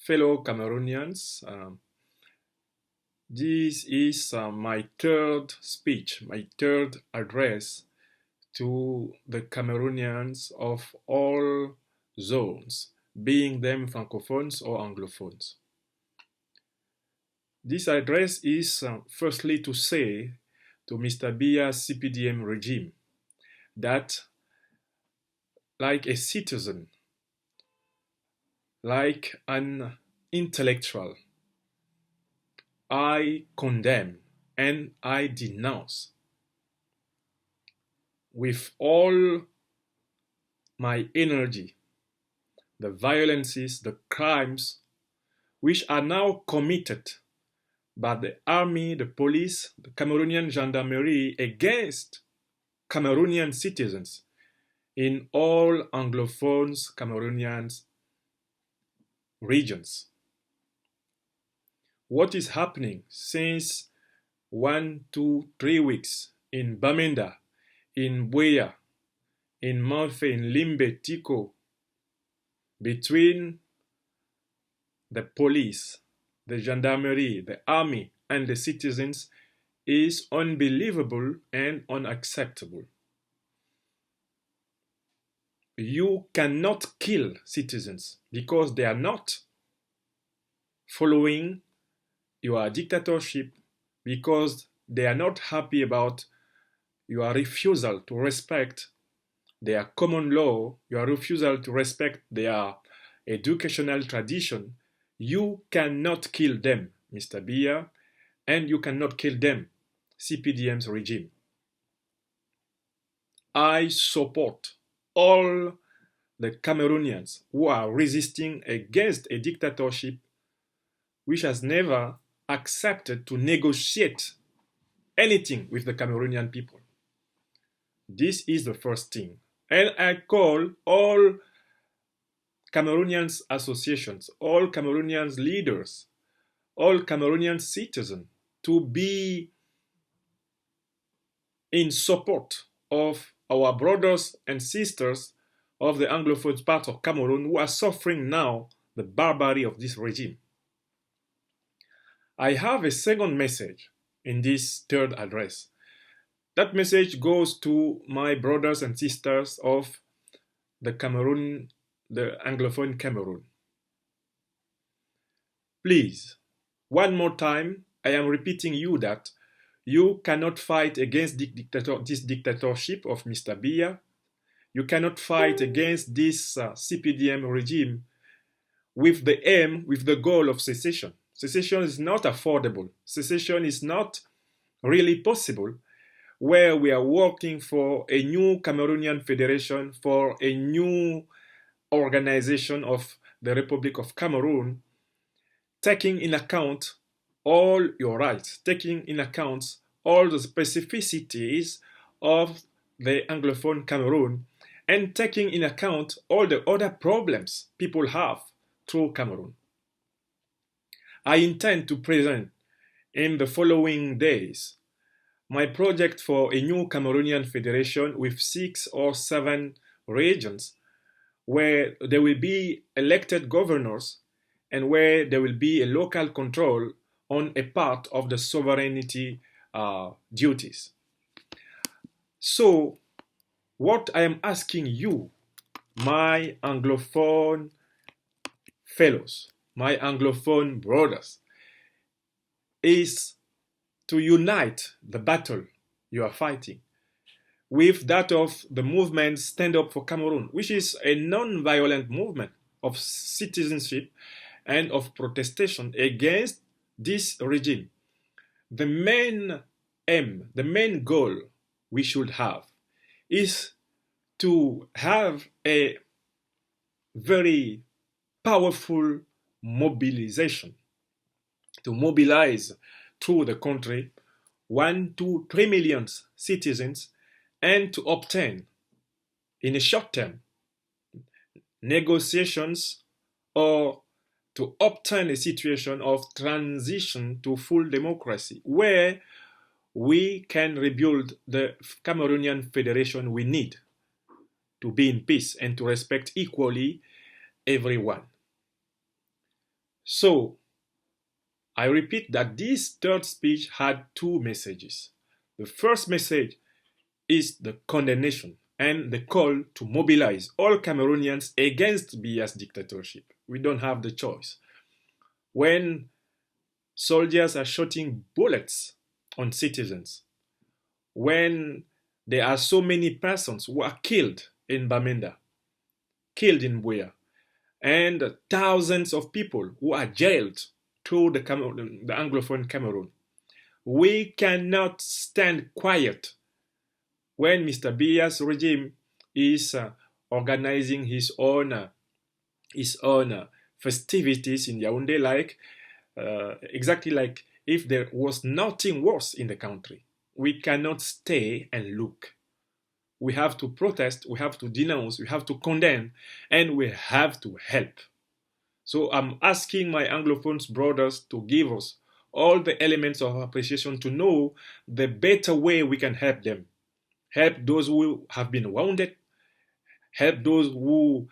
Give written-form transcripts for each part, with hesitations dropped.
fellow Cameroonians. This is my third speech, my third address to the Cameroonians of all zones, being them Francophones or Anglophones. This address is firstly to say to Mr. Biya'S CPDM regime that, like a citizen, like an intellectual, I condemn and I denounce with all my energy the violences, the crimes which are now committed by the army, the police, the Cameroonian gendarmerie against Cameroonian citizens in all Anglophones, Cameroonians regions. What is happening since 1, 2, 3 weeks in Bamenda, in Buea, in Malfe, in Limbe, Tico, between the police, the gendarmerie, the army, and the citizens is unbelievable and unacceptable. You cannot kill citizens because they are not following your dictatorship, because they are not happy about your refusal to respect their common law, your refusal to respect their educational tradition. You cannot kill them, Mr. Biya, and you cannot kill them, CPDM's regime. I support all the Cameroonians who are resisting against a dictatorship which has never accepted to negotiate anything with the Cameroonian people. This is the first thing. And I call all Cameroonians associations, all Cameroonians leaders, all Cameroonian citizens to be in support of our brothers and sisters of the Anglophone part of Cameroon who are suffering now the barbarity of this regime. I have a second message in this third address. That message goes to my brothers and sisters of the Cameroon, the Anglophone Cameroon. Please, one more time, I am repeating you that you cannot fight against this dictatorship of Mr. Biya. You cannot fight against this CPDM regime with the aim, with the goal of secession. Secession is not affordable. Secession is not really possible, where we are working for a new Cameroonian federation, for a new organization of the Republic of Cameroon, taking in account all your rights, taking in account all the specificities of the Anglophone Cameroon, and taking in account all the other problems people have through Cameroon. I intend to present in the following days my project for a new Cameroonian federation with 6 or 7 regions where there will be elected governors and where there will be a local control on a part of the sovereignty duties. So, what I am asking you, my Anglophone fellows, my Anglophone brothers, is to unite the battle you are fighting with that of the movement Stand Up for Cameroon, which is a non-violent movement of citizenship and of protestation against this regime. The main aim, the main goal we should have is to have a very powerful mobilization, to mobilize through the country 1 to 3 million citizens, and to obtain in a short term negotiations or to obtain a situation of transition to full democracy where we can rebuild the Cameroonian federation we need to be in peace and to respect equally everyone. So, I repeat that this third speech had two messages. The first message is the condemnation and the call to mobilize all Cameroonians against Biya's dictatorship. We don't have the choice. When soldiers are shooting bullets on citizens, when there are so many persons who are killed in Bamenda, killed in Buea, and thousands of people who are jailed through the Anglophone Cameroon, we cannot stand quiet when Mr. Biya's regime is organizing his own festivities in Yaoundé, exactly like if there was nothing worse in the country. We cannot stay and look. We have to protest, we have to denounce, we have to condemn, and we have to help. So I'm asking my Anglophones brothers to give us all the elements of appreciation to know the better way we can help them. Help those who have been wounded, help those who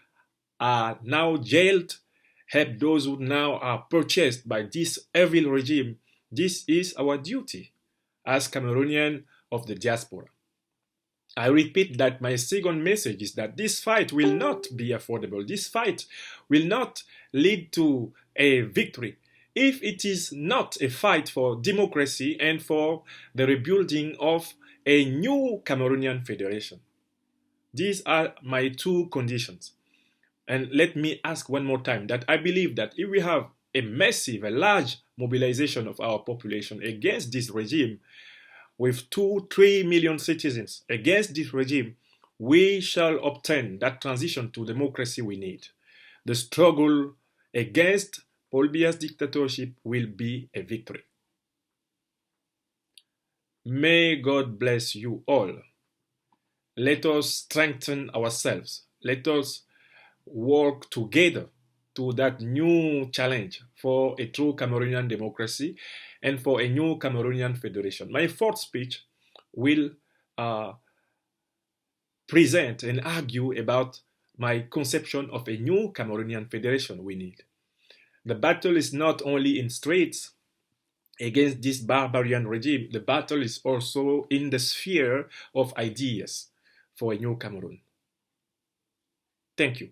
are now jailed, help those who now are purchased by this evil regime. This is our duty as Cameroonian of the diaspora. I repeat that my second message is that this fight will not be affordable. This fight will not lead to a victory if it is not a fight for democracy and for the rebuilding of a new Cameroonian federation. These are my two conditions. And let me ask one more time that I believe that if we have a large mobilization of our population against this regime, with 2-3 million citizens against this regime, we shall obtain that transition to democracy we need. The struggle against Paul Biya's dictatorship will be a victory. May God bless you all. Let us strengthen ourselves. Let us work together to that new challenge for a true Cameroonian democracy and for a new Cameroonian federation. My fourth speech will present and argue about my conception of a new Cameroonian federation we need. The battle is not only in streets against this barbarian regime, the battle is also in the sphere of ideas for a new Cameroon. Thank you.